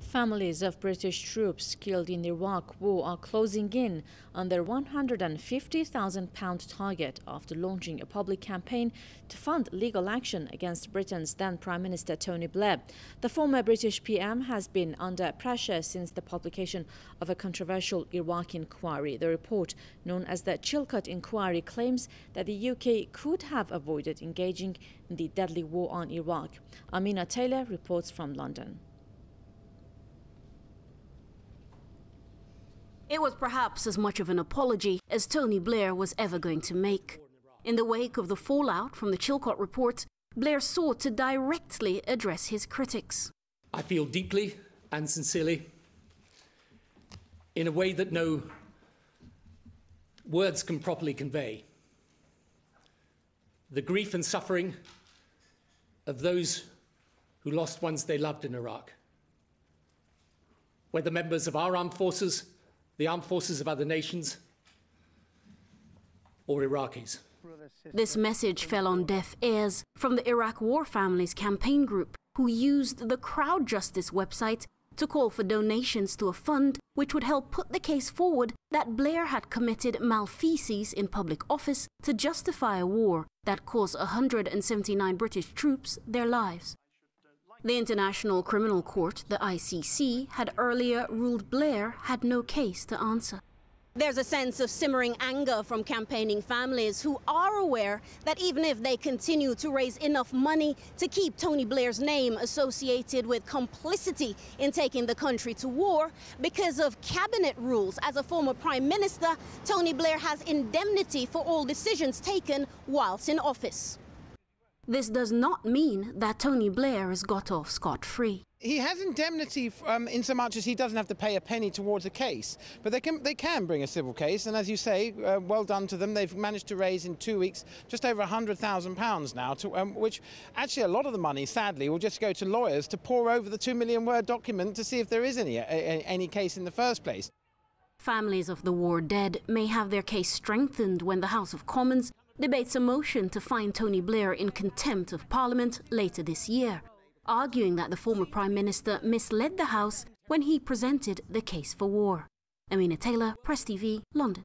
Families of British troops killed in the Iraq War are closing in on their £150,000 target after launching a public campaign to fund legal action against Britain's then Prime Minister Tony Blair. The former British PM has been under pressure since the publication of a controversial Iraqi inquiry. The report, known as the Chilcot Inquiry, claims that the UK could have avoided engaging in the deadly war on Iraq. Amina Taylor reports from London. It was perhaps as much of an apology as Tony Blair was ever going to make. In the wake of the fallout from the Chilcot report, Blair sought to directly address his critics. I feel deeply and sincerely, in a way that no words can properly convey, the grief and suffering of those who lost ones they loved in Iraq, whether members of our armed forces, the armed forces of other nations, or Iraqis. This message fell on deaf ears from the Iraq War Families campaign group, who used the Crowd Justice website to call for donations to a fund which would help put the case forward that Blair had committed malfeasance in public office to justify a war that cost 179 British troops their lives. The International Criminal Court, the ICC, had earlier ruled Blair had no case to answer. There's a sense of simmering anger from campaigning families who are aware that even if they continue to raise enough money to keep Tony Blair's name associated with complicity in taking the country to war, because of cabinet rules as a former prime minister, Tony Blair has indemnity for all decisions taken whilst in office. This does not mean that Tony Blair has got off scot-free. He has indemnity in so much as he doesn't have to pay a penny towards a case. But they can bring a civil case, and as you say, well done to them. They've managed to raise in 2 weeks just over £100,000 now, which actually a lot of the money, sadly, will just go to lawyers to pore over the 2 million word document to see if there is any case in the first place. Families of the war dead may have their case strengthened when the House of Commons debates a motion to find Tony Blair in contempt of Parliament later this year, arguing that the former Prime Minister misled the House when he presented the case for war. Amina Taylor, Press TV, London.